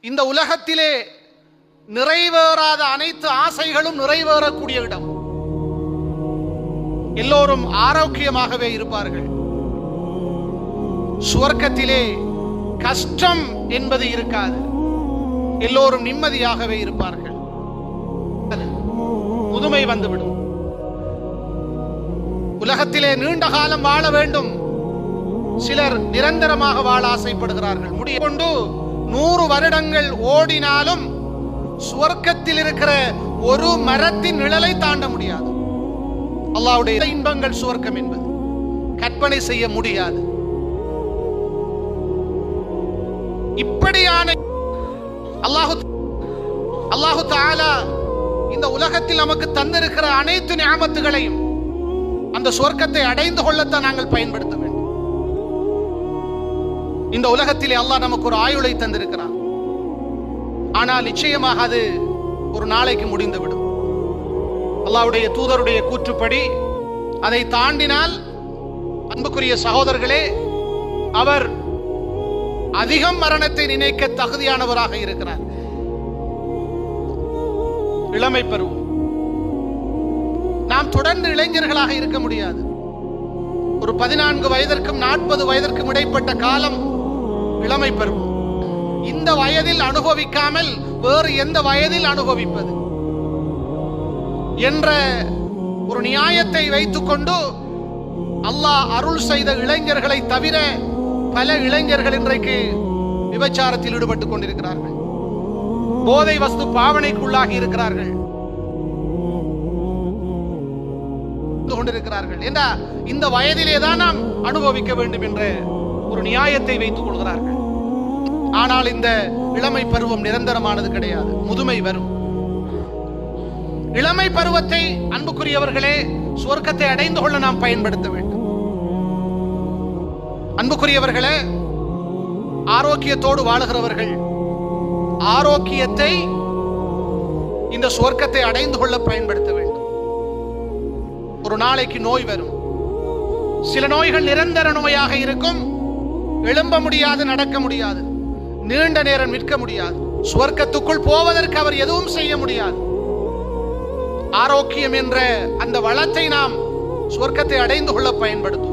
இந்த உலகத்திலே நிறைவேறாத அனைத்து ஆசைகளும் நிறைவேறக்கூடிய இடம். எல்லோரும் ஆரோக்கியமாகவே இருப்பார்கள். சுவர்க்கத்திலே கஷ்டம் என்பது இருக்காது. எல்லோரும் நிம்மதியாகவே இருப்பார்கள். முதுமை வந்துவிடும். உலகத்திலே நீண்ட காலம் வாழ வேண்டும். சிலர் நிரந்தரமாக வாழ ஆசைப்படுகிறார்கள். முடிய கொண்டு 100 வருடங்கள் ஓடினாலும் சுவர்க்கத்தில் இருக்கிற ஒரு மரத்தின் நிழலை தாண்ட முடியாது. அல்லாஹ்வுடைய இன்பங்கள் சுவர்க்கம் என்பது கற்பனை செய்ய முடியாது. இப்படியான அல்லாஹு தஆலா இந்த உலகத்தில் நமக்கு தந்திருக்கிற அனைத்து நிஅமத்துகளையும் அந்த சுவர்க்கத்தை அடைந்து கொள்ளத்தான் நாங்கள் பயன்படுத்த வேண்டும். இந்த உலகத்திலே அல்லாஹ் நமக்கு ஒரு ஆயுளை தந்திருக்கிறான். ஆனால் நிச்சயமாக அது ஒரு நாளைக்கு முடிந்துவிடும். அல்லாஹ்வுடைய தூதருடைய கூற்றுப்படி அதை தாண்டினால் அன்புக்குரிய சகோதரர்களே, அவர் அதிகம் மரணத்தை நினைக்க தகுதியானவராக இருக்கிறார். இளமை பருவம். நாம் தொடர்ந்து இளைஞர்களாக இருக்க முடியாது. ஒரு 14 வயதிற்கும் 40 வயதிற்கும் இடைப்பட்ட காலம் இளமை பருவம். இந்த வயதில் அனுபவிக்காமல் வேறு எந்த வயதில் அனுபவிப்பது என்ற ஒரு நியாயத்தை வைத்துக் கொண்டு அல்லாஹ் அருள் செய்த இளைஞர்களை தவிர பல இளைஞர்கள் இன்றைக்கு விபச்சாரத்தில் ஈடுபட்டுக் கொண்டிருக்கிறார்கள். போதை வஸ்து பாவனைக்குள்ளாகி இருக்கிறார்கள் கொண்டிருக்கிறார்கள். இந்த வயதிலே தான் நாம் அனுபவிக்க வேண்டும் என்ற ஒரு நியாயத்தை வைத்துக் கொள்கிறார்கள். ஆனால் இந்த இளமை பருவம் நிரந்தரமானது கிடையாது. முதுமை வரும். இளமை பருவத்தை அன்புக்குரியவர்களே சுவர்க்கத்தை அடைந்து கொள்ள நாம் பயன்படுத்த வேண்டும். அன்புக்குரியவர்களே, ஆரோக்கியத்தோடு வாழுகிறவர்கள் ஆரோக்கியத்தை இந்த சுவர்க்கத்தை அடைந்து கொள்ள பயன்படுத்த வேண்டும். ஒரு நாளைக்கு நோய் வரும். சில நோய்கள் நிரந்தர நோயாக இருக்கும். எழும்ப முடியாது, நடக்க முடியாது, நீண்ட நேரம் நிற்க முடியாது. சுவர்க்கத்துக்குள் போவதற்கு அவர் எதுவும் செய்ய முடியாது. ஆரோக்கியம் என்ற அந்த வளத்தை நாம் சுவர்க்கத்தை அடைந்து கொள்ள பயன்படுத்தும்.